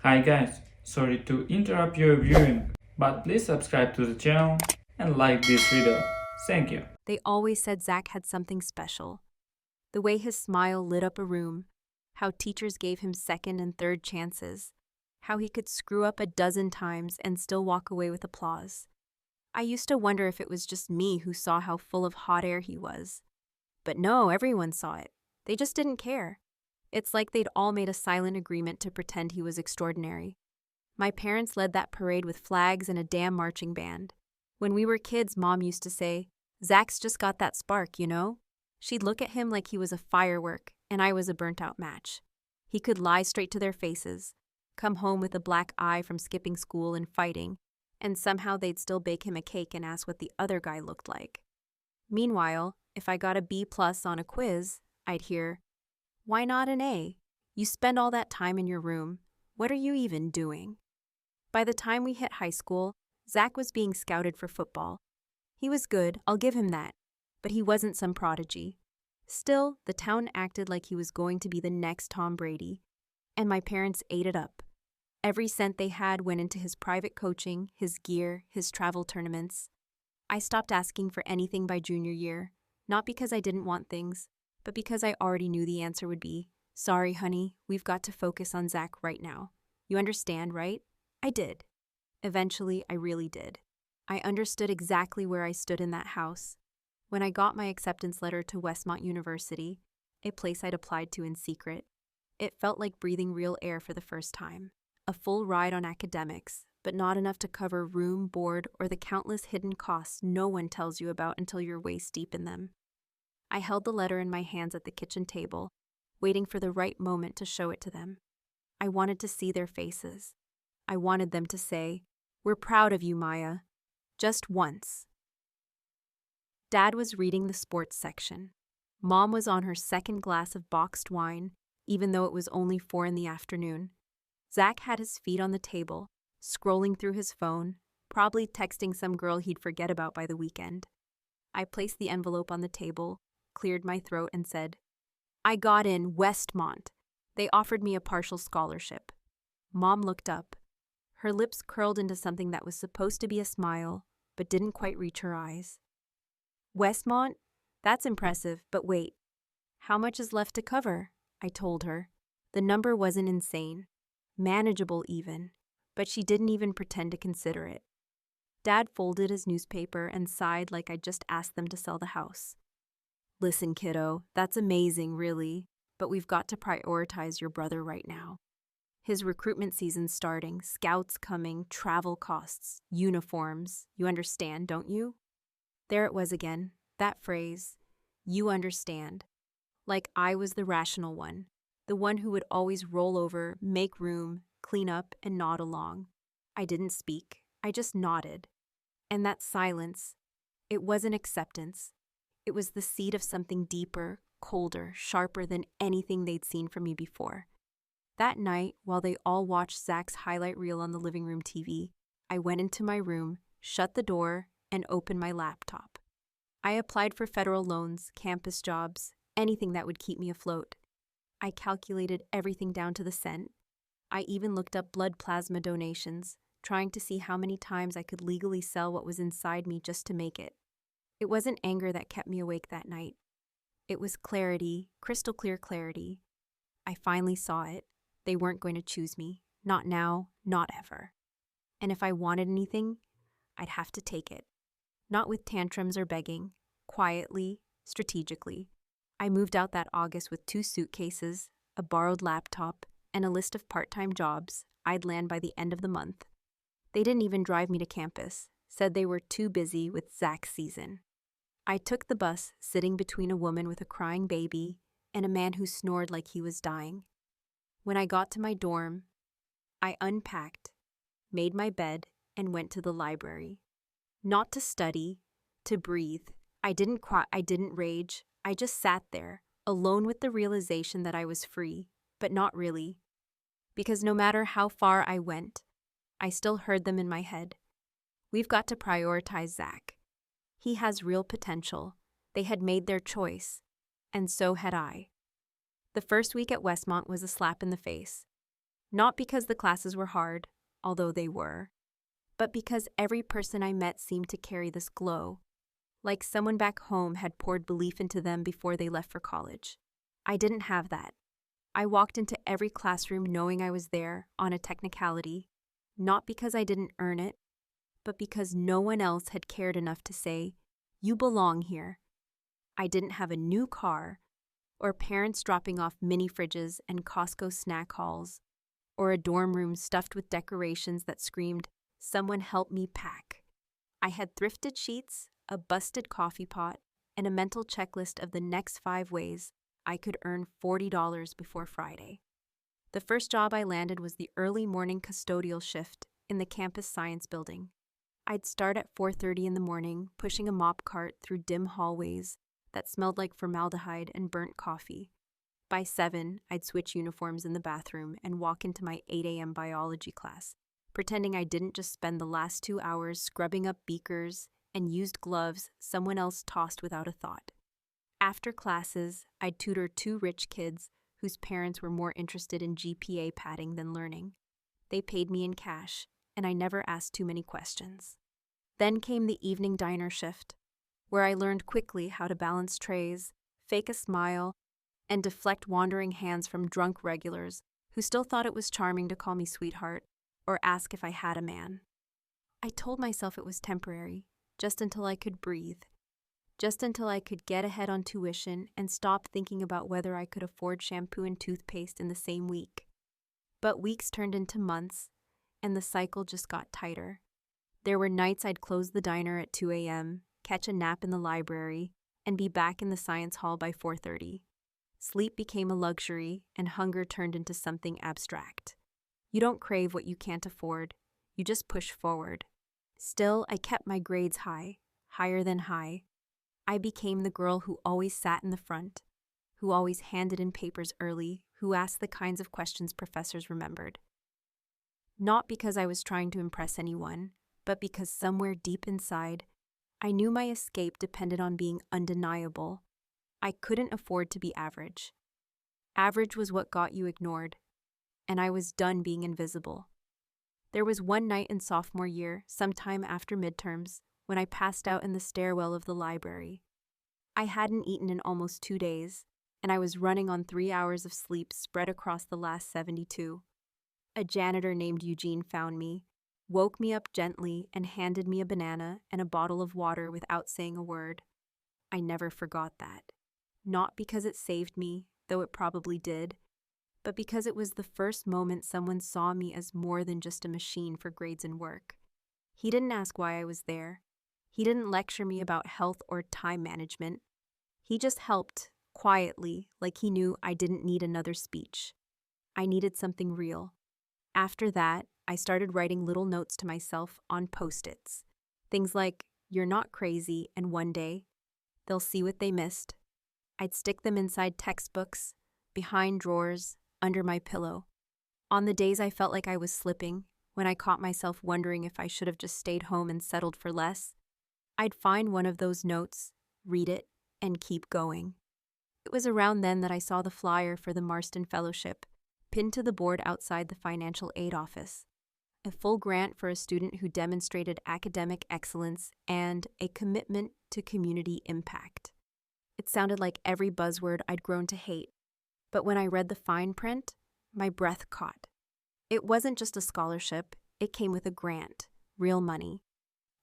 Hi guys, sorry to interrupt your viewing, but please subscribe to the channel and like this video. Thank you. They always said Zach had something special. The way his smile lit up a room, how teachers gave him second and third chances, how he could screw up a dozen times and still walk away with applause. I used to wonder if it was just me who saw how full of hot air he was. But no, everyone saw it. They just didn't care. It's like they'd all made a silent agreement to pretend he was extraordinary. My parents led that parade with flags and a damn marching band. When we were kids, Mom used to say, "Zach's just got that spark, you know?" She'd look at him like he was a firework, and I was a burnt-out match. He could lie straight to their faces, come home with a black eye from skipping school and fighting, and somehow they'd still bake him a cake and ask what the other guy looked like. Meanwhile, if I got a B+ on a quiz, I'd hear, "Why not an A? You spend all that time in your room. What are you even doing?" By the time we hit high school, Zach was being scouted for football. He was good, I'll give him that, but he wasn't some prodigy. Still, the town acted like he was going to be the next Tom Brady, and my parents ate it up. Every cent they had went into his private coaching, his gear, his travel tournaments. I stopped asking for anything by junior year, not because I didn't want things, but because I already knew the answer would be, "Sorry, honey, we've got to focus on Zach right now. You understand, right?" I did. Eventually, I really did. I understood exactly where I stood in that house. When I got my acceptance letter to Westmont University, a place I'd applied to in secret, it felt like breathing real air for the first time. A full ride on academics, but not enough to cover room, board, or the countless hidden costs no one tells you about until you're waist deep in them. I held the letter in my hands at the kitchen table, waiting for the right moment to show it to them. I wanted to see their faces. I wanted them to say, "We're proud of you, Maya." Just once. Dad was reading the sports section. Mom was on her second glass of boxed wine, even though it was only 4 in the afternoon. Zach had his feet on the table, scrolling through his phone, probably texting some girl he'd forget about by the weekend. I placed the envelope on the table, cleared my throat, and said, "I got in Westmont. They offered me a partial scholarship." Mom looked up. Her lips curled into something that was supposed to be a smile, but didn't quite reach her eyes. "Westmont? That's impressive, but wait. How much is left to cover?" I told her. The number wasn't insane. Manageable even, but she didn't even pretend to consider it. Dad folded his newspaper and sighed like I'd just asked them to sell the house. "Listen, kiddo, that's amazing, really, but we've got to prioritize your brother right now. His recruitment season's starting, scouts coming, travel costs, uniforms. You understand, don't you?" There it was again, that phrase, "you understand." Like I was the rational one, the one who would always roll over, make room, clean up, and nod along. I didn't speak, I just nodded. And that silence, it wasn't acceptance. It was the seed of something deeper, colder, sharper than anything they'd seen from me before. That night, while they all watched Zach's highlight reel on the living room TV, I went into my room, shut the door, and opened my laptop. I applied for federal loans, campus jobs, anything that would keep me afloat. I calculated everything down to the cent. I even looked up blood plasma donations, trying to see how many times I could legally sell what was inside me just to make it. It wasn't anger that kept me awake that night. It was clarity, crystal clear clarity. I finally saw it. They weren't going to choose me. Not now, not ever. And if I wanted anything, I'd have to take it. Not with tantrums or begging. Quietly, strategically. I moved out that August with 2 suitcases, a borrowed laptop, and a list of part-time jobs I'd land by the end of the month. They didn't even drive me to campus, said they were too busy with Zach's season. I took the bus, sitting between a woman with a crying baby and a man who snored like he was dying. When I got to my dorm, I unpacked, made my bed, and went to the library. Not to study, to breathe. I didn't cry, I didn't rage. I just sat there, alone with the realization that I was free, but not really. Because no matter how far I went, I still heard them in my head. "We've got to prioritize Zach. He has real potential." They had made their choice, and so had I. The first week at Westmont was a slap in the face. Not because the classes were hard, although they were, but because every person I met seemed to carry this glow, like someone back home had poured belief into them before they left for college. I didn't have that. I walked into every classroom knowing I was there on a technicality, not because I didn't earn it, but because no one else had cared enough to say, "You belong here." I didn't have a new car, or parents dropping off mini fridges and Costco snack hauls, or a dorm room stuffed with decorations that screamed, "Someone help me pack." I had thrifted sheets, a busted coffee pot, and a mental checklist of the next 5 ways I could earn $40 before Friday. The first job I landed was the early morning custodial shift in the campus science building. I'd start at 4:30 in the morning, pushing a mop cart through dim hallways that smelled like formaldehyde and burnt coffee. By 7, I'd switch uniforms in the bathroom and walk into my 8 a.m. biology class, pretending I didn't just spend the last 2 hours scrubbing up beakers and used gloves someone else tossed without a thought. After classes, I'd tutor 2 rich kids whose parents were more interested in GPA padding than learning. They paid me in cash, and I never asked too many questions. Then came the evening diner shift, where I learned quickly how to balance trays, fake a smile, and deflect wandering hands from drunk regulars who still thought it was charming to call me sweetheart or ask if I had a man. I told myself it was temporary, just until I could breathe, just until I could get ahead on tuition and stop thinking about whether I could afford shampoo and toothpaste in the same week. But weeks turned into months, and the cycle just got tighter. There were nights I'd close the diner at 2 a.m., catch a nap in the library, and be back in the science hall by 4:30. Sleep became a luxury, and hunger turned into something abstract. You don't crave what you can't afford, you just push forward. Still, I kept my grades high, higher than high. I became the girl who always sat in the front, who always handed in papers early, who asked the kinds of questions professors remembered. Not because I was trying to impress anyone, but because somewhere deep inside, I knew my escape depended on being undeniable. I couldn't afford to be average. Average was what got you ignored, and I was done being invisible. There was one night in sophomore year, sometime after midterms, when I passed out in the stairwell of the library. I hadn't eaten in almost 2 days, and I was running on 3 hours of sleep spread across the last 72. A janitor named Eugene found me, woke me up gently, and handed me a banana and a bottle of water without saying a word. I never forgot that. Not because it saved me, though it probably did, but because it was the first moment someone saw me as more than just a machine for grades and work. He didn't ask why I was there. He didn't lecture me about health or time management. He just helped, quietly, like he knew I didn't need another speech. I needed something real. After that, I started writing little notes to myself on Post-its. Things like, "You're not crazy," and one day, "They'll see what they missed." I'd stick them inside textbooks, behind drawers, under my pillow. On the days I felt like I was slipping, when I caught myself wondering if I should have just stayed home and settled for less, I'd find one of those notes, read it, and keep going. It was around then that I saw the flyer for the Marston Fellowship, pinned to the board outside the financial aid office. A full grant for a student who demonstrated academic excellence and a commitment to community impact. It sounded like every buzzword I'd grown to hate, but when I read the fine print, my breath caught. It wasn't just a scholarship, it came with a grant, real money.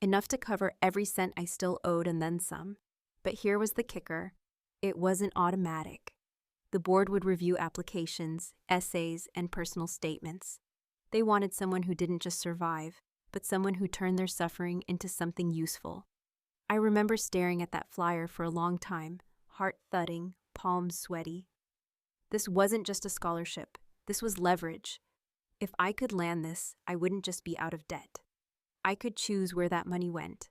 Enough to cover every cent I still owed and then some. But here was the kicker. It wasn't automatic. The board would review applications, essays, and personal statements. They wanted someone who didn't just survive, but someone who turned their suffering into something useful. I remember staring at that flyer for a long time, heart thudding, palms sweaty. This wasn't just a scholarship. This was leverage. If I could land this, I wouldn't just be out of debt. I could choose where that money went.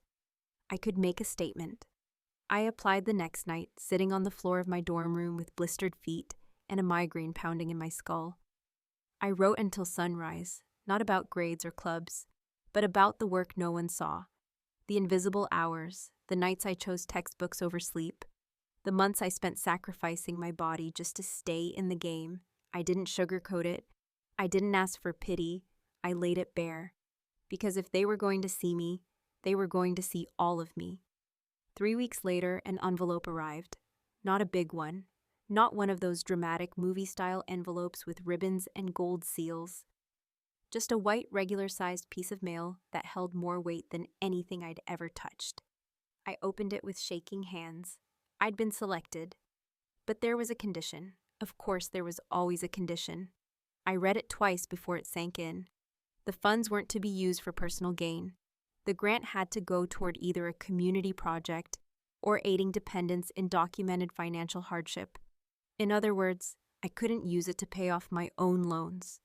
I could make a statement. I applied the next night, sitting on the floor of my dorm room with blistered feet and a migraine pounding in my skull. I wrote until sunrise, not about grades or clubs, but about the work no one saw. The invisible hours, the nights I chose textbooks over sleep, the months I spent sacrificing my body just to stay in the game. I didn't sugarcoat it. I didn't ask for pity, I laid it bare. Because if they were going to see me, they were going to see all of me. 3 weeks later, an envelope arrived. Not a big one. Not one of those dramatic movie-style envelopes with ribbons and gold seals. Just a white, regular-sized piece of mail that held more weight than anything I'd ever touched. I opened it with shaking hands. I'd been selected. But there was a condition. Of course, there was always a condition. I read it twice before it sank in. The funds weren't to be used for personal gain. The grant had to go toward either a community project or aiding dependents in documented financial hardship. In other words, I couldn't use it to pay off my own loans.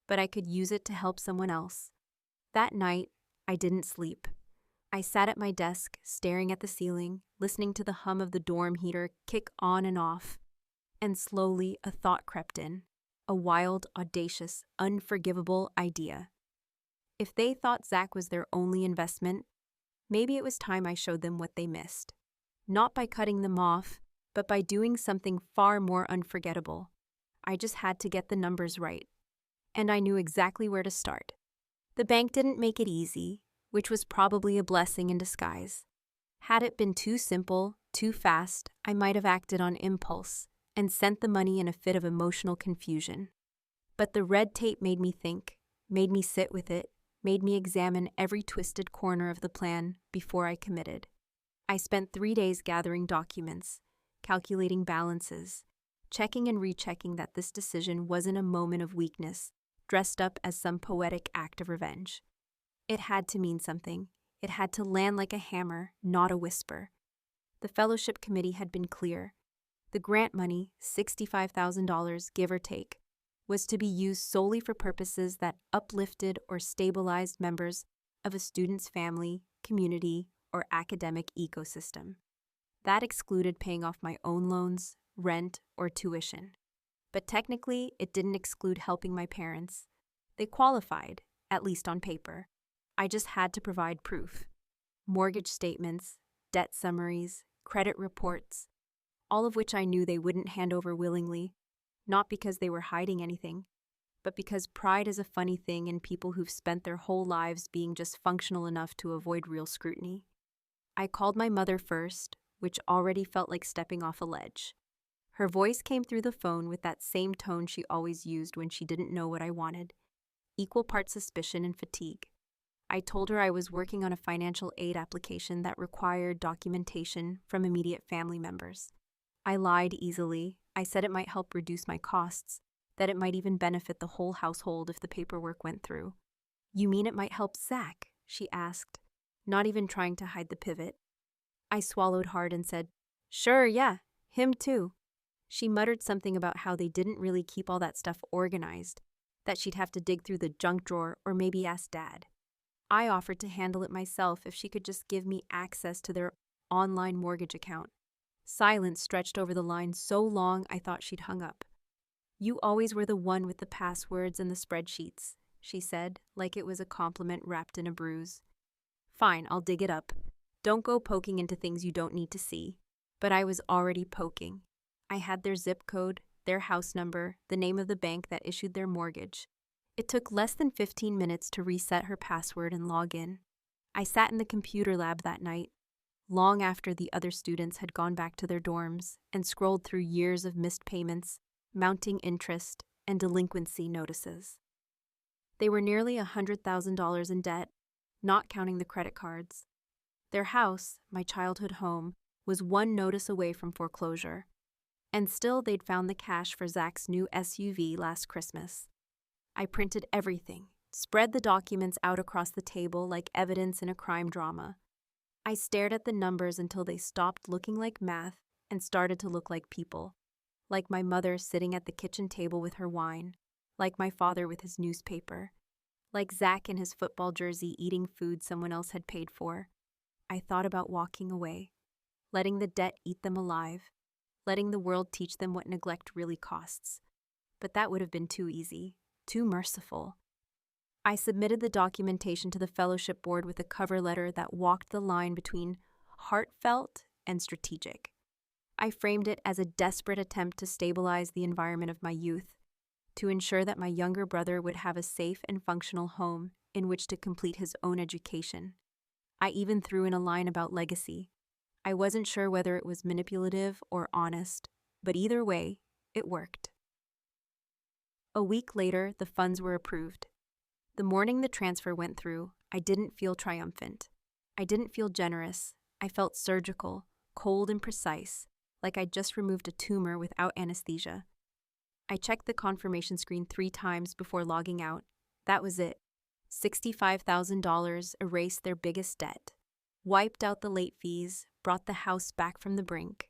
But I could use it to help someone else. That night, I didn't sleep. I sat at my desk, staring at the ceiling, listening to the hum of the dorm heater kick on and off. And slowly, a thought crept in. A wild, audacious, unforgivable idea. If they thought Zach was their only investment, maybe it was time I showed them what they missed. Not by cutting them off, but by doing something far more unforgettable. I just had to get the numbers right. And I knew exactly where to start. The bank didn't make it easy, which was probably a blessing in disguise. Had it been too simple, too fast, I might have acted on impulse and sent the money in a fit of emotional confusion. But the red tape made me think, made me sit with it, made me examine every twisted corner of the plan before I committed. I spent 3 days gathering documents, calculating balances, checking and rechecking that this decision wasn't a moment of weakness, dressed up as some poetic act of revenge. It had to mean something. It had to land like a hammer, not a whisper. The fellowship committee had been clear. The grant money, $65,000 give or take, was to be used solely for purposes that uplifted or stabilized members of a student's family, community, or academic ecosystem. That excluded paying off my own loans, rent, or tuition. But technically, it didn't exclude helping my parents. They qualified, at least on paper. I just had to provide proof. Mortgage statements, debt summaries, credit reports, all of which I knew they wouldn't hand over willingly, not because they were hiding anything, but because pride is a funny thing in people who've spent their whole lives being just functional enough to avoid real scrutiny. I called my mother first, which already felt like stepping off a ledge. Her voice came through the phone with that same tone she always used when she didn't know what I wanted, equal parts suspicion and fatigue. I told her I was working on a financial aid application that required documentation from immediate family members. I lied easily. I said it might help reduce my costs, that it might even benefit the whole household if the paperwork went through. "You mean it might help Zach?" she asked, not even trying to hide the pivot. I swallowed hard and said, "Sure, yeah, him too." She muttered something about how they didn't really keep all that stuff organized, that she'd have to dig through the junk drawer or maybe ask Dad. I offered to handle it myself if she could just give me access to their online mortgage account. Silence stretched over the line so long I thought she'd hung up. "You always were the one with the passwords and the spreadsheets," she said, like it was a compliment wrapped in a bruise. "Fine, I'll dig it up. Don't go poking into things you don't need to see." But I was already poking. I had their zip code, their house number, the name of the bank that issued their mortgage. It took less than 15 minutes to reset her password and log in. I sat in the computer lab that night, long after the other students had gone back to their dorms, and scrolled through years of missed payments, mounting interest, and delinquency notices. They were nearly $100,000 in debt, not counting the credit cards. Their house, my childhood home, was one notice away from foreclosure. And still they'd found the cash for Zach's new SUV last Christmas. I printed everything, spread the documents out across the table like evidence in a crime drama. I stared at the numbers until they stopped looking like math and started to look like people. Like my mother sitting at the kitchen table with her wine. Like my father with his newspaper. Like Zach in his football jersey eating food someone else had paid for. I thought about walking away, letting the debt eat them alive, letting the world teach them what neglect really costs. But that would have been too easy, too merciful. I submitted the documentation to the fellowship board with a cover letter that walked the line between heartfelt and strategic. I framed it as a desperate attempt to stabilize the environment of my youth, to ensure that my younger brother would have a safe and functional home in which to complete his own education. I even threw in a line about legacy. I wasn't sure whether it was manipulative or honest, but either way, it worked. A week later, the funds were approved. The morning the transfer went through, I didn't feel triumphant. I didn't feel generous. I felt surgical, cold and precise, like I'd just removed a tumor without anesthesia. I checked the confirmation screen 3 times before logging out. That was it. $65,000 erased their biggest debt, wiped out the late fees, brought the house back from the brink.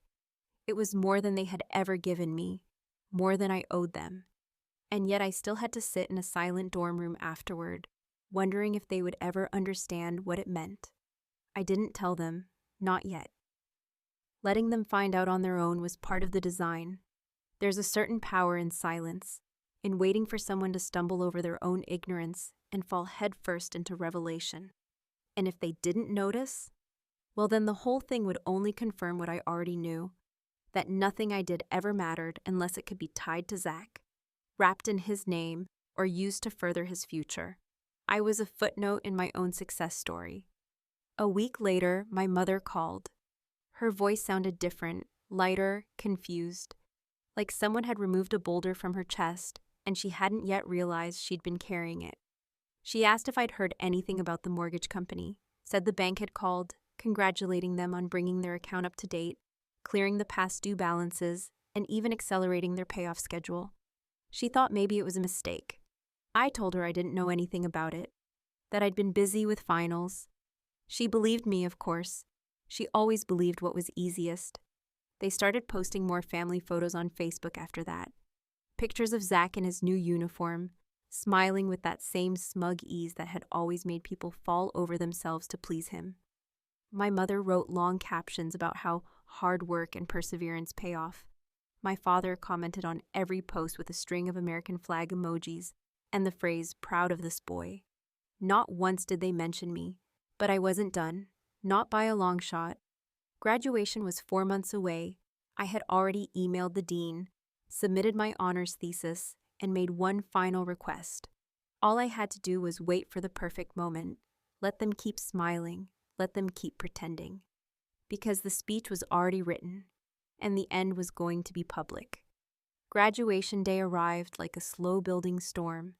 It was more than they had ever given me, more than I owed them. And yet I still had to sit in a silent dorm room afterward, wondering if they would ever understand what it meant. I didn't tell them, not yet. Letting them find out on their own was part of the design. There's a certain power in silence, in waiting for someone to stumble over their own ignorance and fall headfirst into revelation. And if they didn't notice, well, then the whole thing would only confirm what I already knew, that nothing I did ever mattered unless it could be tied to Zach, wrapped in his name, or used to further his future. I was a footnote in my own success story. A week later, my mother called. Her voice sounded different, lighter, confused, like someone had removed a boulder from her chest and she hadn't yet realized she'd been carrying it. She asked if I'd heard anything about the mortgage company, said the bank had called, congratulating them on bringing their account up to date, clearing the past due balances, and even accelerating their payoff schedule. She thought maybe it was a mistake. I told her I didn't know anything about it, that I'd been busy with finals. She believed me, of course. She always believed what was easiest. They started posting more family photos on Facebook after that. Pictures of Zach in his new uniform, smiling with that same smug ease that had always made people fall over themselves to please him. My mother wrote long captions about how hard work and perseverance pay off. My father commented on every post with a string of American flag emojis and the phrase, "proud of this boy." Not once did they mention me, but I wasn't done, not by a long shot. Graduation was 4 months away. I had already emailed the dean, submitted my honors thesis, and made one final request. All I had to do was wait for the perfect moment, let them keep smiling, let them keep pretending. Because the speech was already written, and the end was going to be public. Graduation day arrived like a slow-building storm,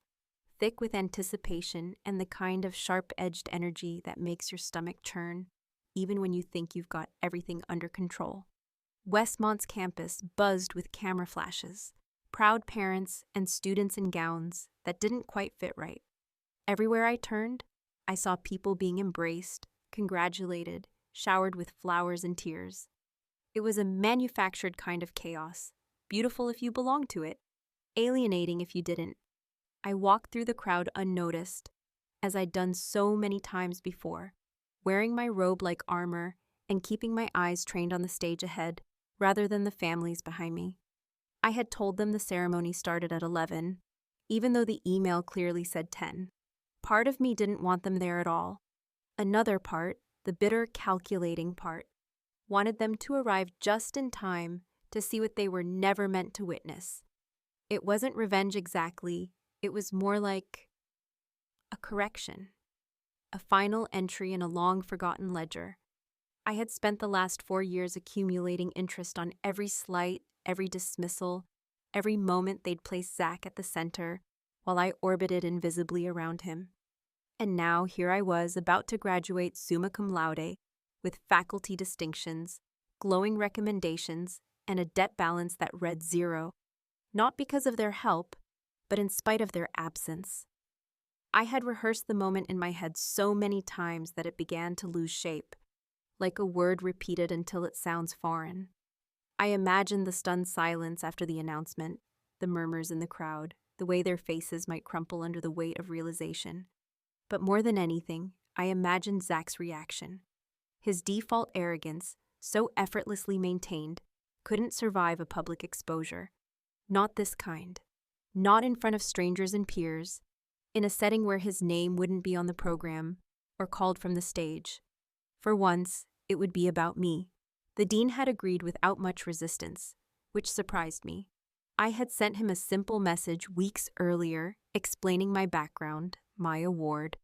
thick with anticipation and the kind of sharp-edged energy that makes your stomach churn, even when you think you've got everything under control. Westmont's campus buzzed with camera flashes, proud parents and students in gowns that didn't quite fit right. Everywhere I turned, I saw people being embraced, congratulated, showered with flowers and tears. It was a manufactured kind of chaos, beautiful if you belonged to it, alienating if you didn't. I walked through the crowd unnoticed, as I'd done so many times before, wearing my robe like armor and keeping my eyes trained on the stage ahead rather than the families behind me. I had told them the ceremony started at 11, even though the email clearly said 10. Part of me didn't want them there at all. Another part, the bitter, calculating part, wanted them to arrive just in time to see what they were never meant to witness. It wasn't revenge exactly, it was more like a correction, a final entry in a long-forgotten ledger. I had spent the last 4 years accumulating interest on every slight, every dismissal, every moment they'd placed Zach at the center, while I orbited invisibly around him. And now here I was about to graduate summa cum laude, with faculty distinctions, glowing recommendations, and a debt balance that read 0, not because of their help, but in spite of their absence. I had rehearsed the moment in my head so many times that it began to lose shape, like a word repeated until it sounds foreign. I imagined the stunned silence after the announcement, the murmurs in the crowd, the way their faces might crumple under the weight of realization. But more than anything, I imagined Zach's reaction. His default arrogance, so effortlessly maintained, couldn't survive a public exposure. Not this kind. Not in front of strangers and peers, in a setting where his name wouldn't be on the program or called from the stage. For once, it would be about me. The dean had agreed without much resistance, which surprised me. I had sent him a simple message weeks earlier explaining my background, my award,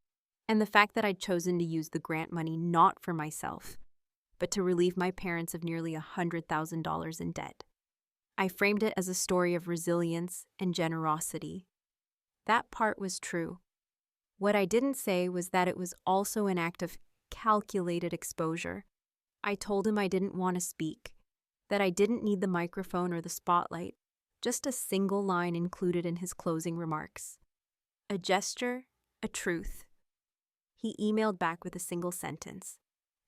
and the fact that I'd chosen to use the grant money not for myself, but to relieve my parents of nearly $100,000 in debt. I framed it as a story of resilience and generosity. That part was true. What I didn't say was that it was also an act of calculated exposure. I told him I didn't want to speak, that I didn't need the microphone or the spotlight, just a single line included in his closing remarks. A gesture, a truth. He emailed back with a single sentence.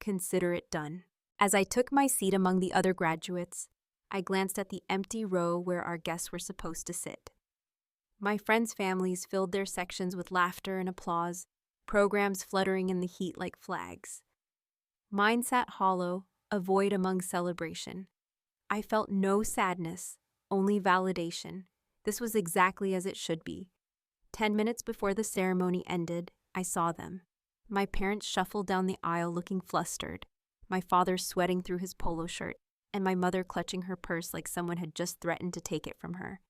Consider it done. As I took my seat among the other graduates, I glanced at the empty row where our guests were supposed to sit. My friends' families filled their sections with laughter and applause, programs fluttering in the heat like flags. Mine sat hollow, a void among celebration. I felt no sadness, only validation. This was exactly as it should be. 10 minutes before the ceremony ended, I saw them. My parents shuffled down the aisle looking flustered, my father sweating through his polo shirt, and my mother clutching her purse like someone had just threatened to take it from her.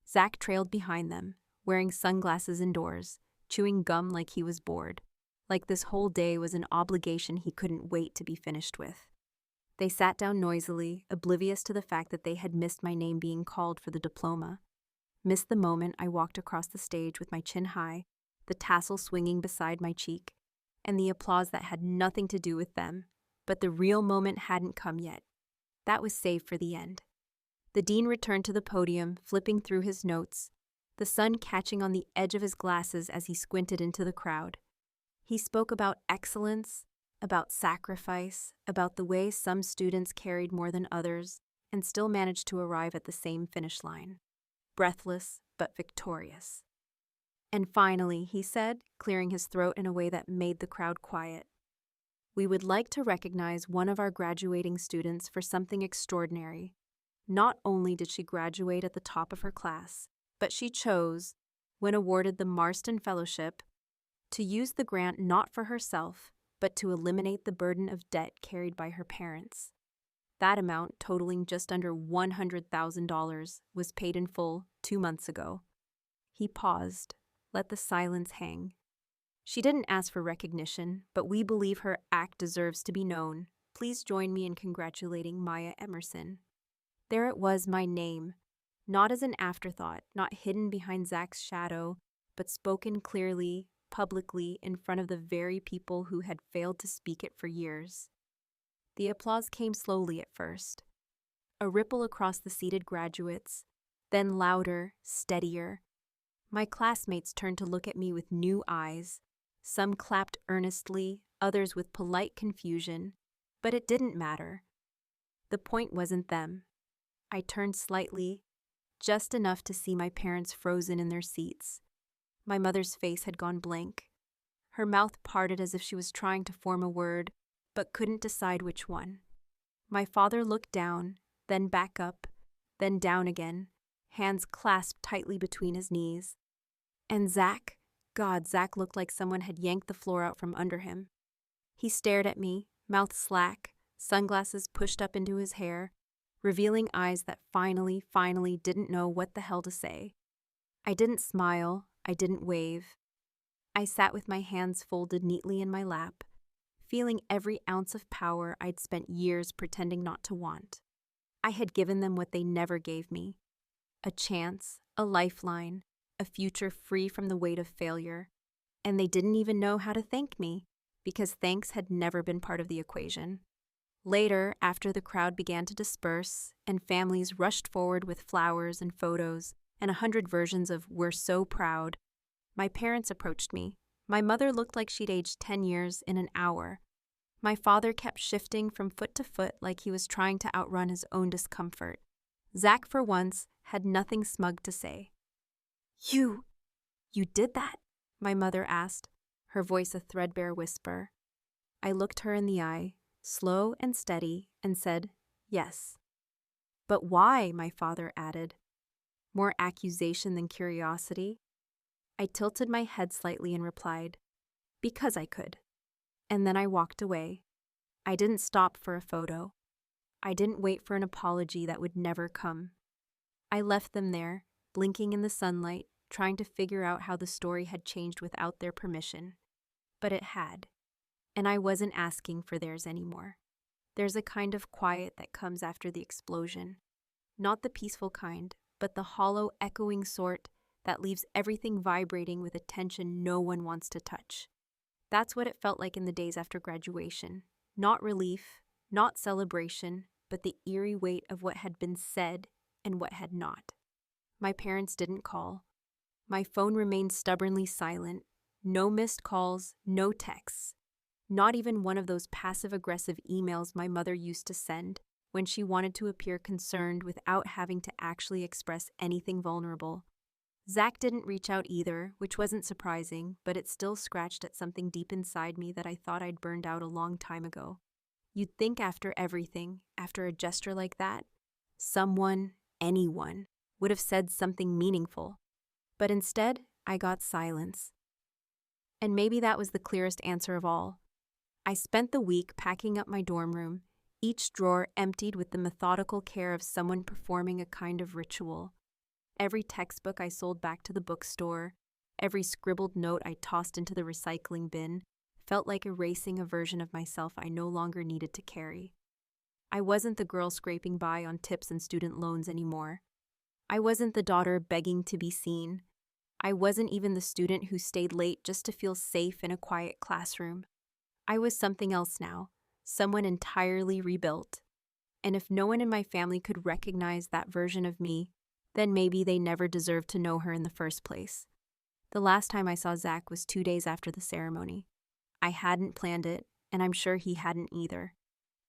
Zach trailed behind them, wearing sunglasses indoors, chewing gum like he was bored, like this whole day was an obligation he couldn't wait to be finished with. They sat down noisily, oblivious to the fact that they had missed my name being called for the diploma. Missed the moment I walked across the stage with my chin high, the tassel swinging beside my cheek, and the applause that had nothing to do with them, but the real moment hadn't come yet. That was saved for the end. The dean returned to the podium, flipping through his notes, the sun catching on the edge of his glasses as he squinted into the crowd. He spoke about excellence, about sacrifice, about the way some students carried more than others and still managed to arrive at the same finish line, breathless but victorious. And finally, he said, clearing his throat in a way that made the crowd quiet, we would like to recognize one of our graduating students for something extraordinary. Not only did she graduate at the top of her class, but she chose, when awarded the Marston Fellowship, to use the grant not for herself, but to eliminate the burden of debt carried by her parents. That amount, totaling just under $100,000, was paid in full 2 months ago. He paused, let the silence hang. She didn't ask for recognition, but we believe her act deserves to be known. Please join me in congratulating Maya Emerson. There it was, my name, not as an afterthought, not hidden behind Zach's shadow, but spoken clearly, publicly, in front of the very people who had failed to speak it for years. The applause came slowly at first, a ripple across the seated graduates, then louder, steadier. My classmates turned to look at me with new eyes. Some clapped earnestly, others with polite confusion, but it didn't matter. The point wasn't them. I turned slightly, just enough to see my parents frozen in their seats. My mother's face had gone blank. Her mouth parted as if she was trying to form a word, but couldn't decide which one. My father looked down, then back up, then down again, hands clasped tightly between his knees. And Zach, God, Zach looked like someone had yanked the floor out from under him. He stared at me, mouth slack, sunglasses pushed up into his hair, revealing eyes that finally didn't know what the hell to say. I didn't smile, I didn't wave. I sat with my hands folded neatly in my lap, feeling every ounce of power I'd spent years pretending not to want. I had given them what they never gave me, a chance, a lifeline, a future free from the weight of failure, and they didn't even know how to thank me, because thanks had never been part of the equation. Later, after the crowd began to disperse and families rushed forward with flowers and photos and 100 versions of "We're so proud," my parents approached me. My mother looked like she'd aged 10 years in an hour. My father kept shifting from foot to foot like he was trying to outrun his own discomfort. Zach, for once, had nothing smug to say. You did that?" my mother asked, her voice a threadbare whisper. I looked her in the eye, slow and steady, and said, "Yes." "But why?" my father added. More accusation than curiosity. I tilted my head slightly and replied, "Because I could." And then I walked away. I didn't stop for a photo. I didn't wait for an apology that would never come. I left them there, blinking in the sunlight, trying to figure out how the story had changed without their permission. But it had, and I wasn't asking for theirs anymore. There's a kind of quiet that comes after the explosion. Not the peaceful kind, but the hollow, echoing sort that leaves everything vibrating with a tension no one wants to touch. That's what it felt like in the days after graduation. Not relief, not celebration, but the eerie weight of what had been said and what had not. My parents didn't call. My phone remained stubbornly silent. No missed calls, no texts. Not even one of those passive-aggressive emails my mother used to send when she wanted to appear concerned without having to actually express anything vulnerable. Zach didn't reach out either, which wasn't surprising, but it still scratched at something deep inside me that I thought I'd burned out a long time ago. You'd think after everything, after a gesture like that, someone, anyone, would have said something meaningful. But instead, I got silence. And maybe that was the clearest answer of all. I spent the week packing up my dorm room, each drawer emptied with the methodical care of someone performing a kind of ritual. Every textbook I sold back to the bookstore, every scribbled note I tossed into the recycling bin, felt like erasing a version of myself I no longer needed to carry. I wasn't the girl scraping by on tips and student loans anymore. I wasn't the daughter begging to be seen. I wasn't even the student who stayed late just to feel safe in a quiet classroom. I was something else now, someone entirely rebuilt. And if no one in my family could recognize that version of me, then maybe they never deserved to know her in the first place. The last time I saw Zach was 2 days after the ceremony. I hadn't planned it, and I'm sure he hadn't either.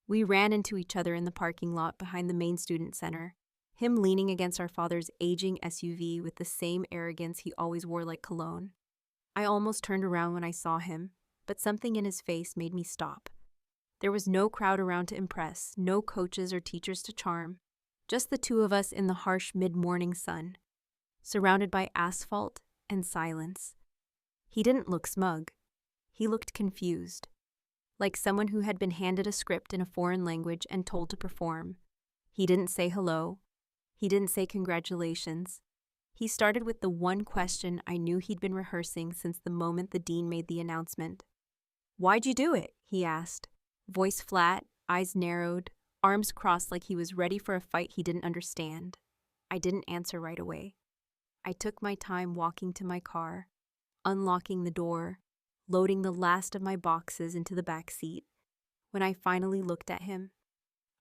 We ran into each other in the parking lot behind the main student center, him leaning against our father's aging SUV with the same arrogance he always wore like cologne. I almost turned around when I saw him, but something in his face made me stop. There was no crowd around to impress, no coaches or teachers to charm, just the two of us in the harsh mid-morning sun, surrounded by asphalt and silence. He didn't look smug. He looked confused, like someone who had been handed a script in a foreign language and told to perform. He didn't say hello. He didn't say congratulations. He started with the one question I knew he'd been rehearsing since the moment the dean made the announcement. "Why'd you do it?" he asked, voice flat, eyes narrowed, arms crossed like he was ready for a fight he didn't understand. I didn't answer right away. I took my time walking to my car, unlocking the door, loading the last of my boxes into the back seat. When I finally looked at him,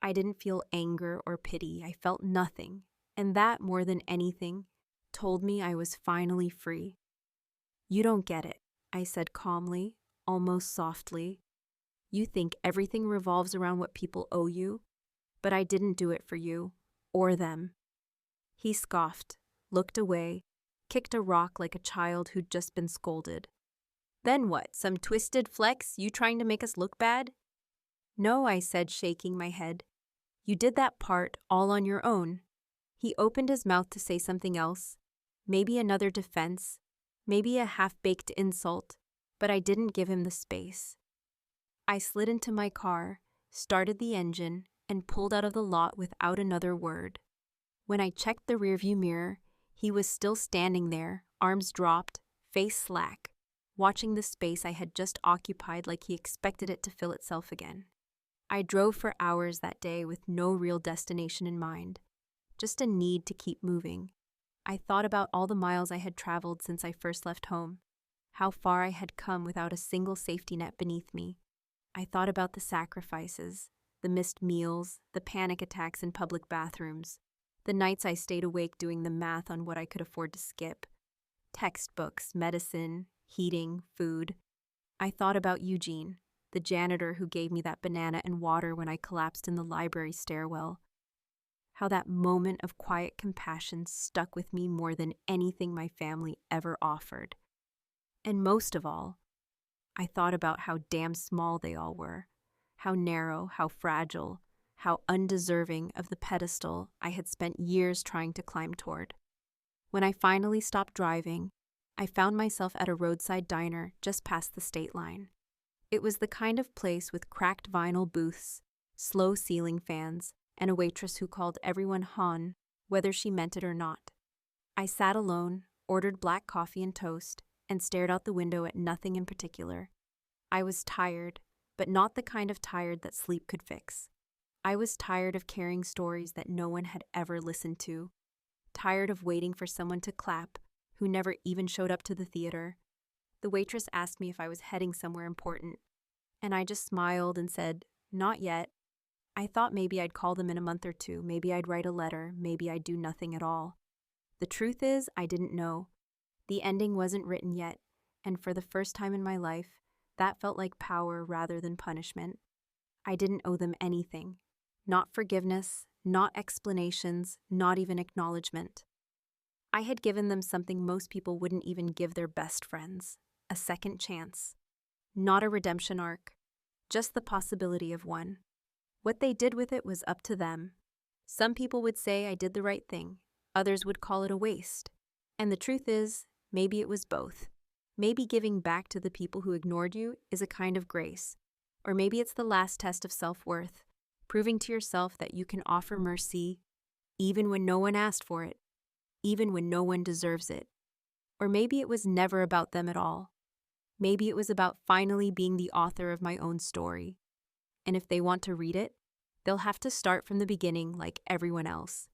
I didn't feel anger or pity. I felt nothing, and that, more than anything, told me I was finally free. "You don't get it," I said calmly, almost softly. "You think everything revolves around what people owe you, but I didn't do it for you, or them." He scoffed, looked away, kicked a rock like a child who'd just been scolded. "Then what, some twisted flex, you trying to make us look bad?" "No," I said, shaking my head. "You did that part all on your own." He opened his mouth to say something else, maybe another defense, maybe a half-baked insult, but I didn't give him the space. I slid into my car, started the engine, and pulled out of the lot without another word. When I checked the rearview mirror, he was still standing there, arms dropped, face slack, watching the space I had just occupied like he expected it to fill itself again. I drove for hours that day with no real destination in mind, just a need to keep moving. I thought about all the miles I had traveled since I first left home, how far I had come without a single safety net beneath me. I thought about the sacrifices, the missed meals, the panic attacks in public bathrooms, the nights I stayed awake doing the math on what I could afford to skip, textbooks, medicine, heating, food. I thought about Eugene, the janitor who gave me that banana and water when I collapsed in the library stairwell. How that moment of quiet compassion stuck with me more than anything my family ever offered. And most of all, I thought about how damn small they all were, how narrow, how fragile, how undeserving of the pedestal I had spent years trying to climb toward. When I finally stopped driving, I found myself at a roadside diner just past the state line. It was the kind of place with cracked vinyl booths, slow ceiling fans, and a waitress who called everyone Han, whether she meant it or not. I sat alone, ordered black coffee and toast, and stared out the window at nothing in particular. I was tired, but not the kind of tired that sleep could fix. I was tired of carrying stories that no one had ever listened to, tired of waiting for someone to clap who never even showed up to the theater. The waitress asked me if I was heading somewhere important, and I just smiled and said, "Not yet." I thought maybe I'd call them in a month or two, maybe I'd write a letter, maybe I'd do nothing at all. The truth is, I didn't know. The ending wasn't written yet, and for the first time in my life, that felt like power rather than punishment. I didn't owe them anything. Not forgiveness, not explanations, not even acknowledgement. I had given them something most people wouldn't even give their best friends: a second chance. Not a redemption arc, just the possibility of one. What they did with it was up to them. Some people would say I did the right thing, others would call it a waste. And the truth is, maybe it was both. Maybe giving back to the people who ignored you is a kind of grace, or maybe it's the last test of self-worth, proving to yourself that you can offer mercy even when no one asked for it, even when no one deserves it. Or maybe it was never about them at all. Maybe it was about finally being the author of my own story. And if they want to read it, they'll have to start from the beginning like everyone else.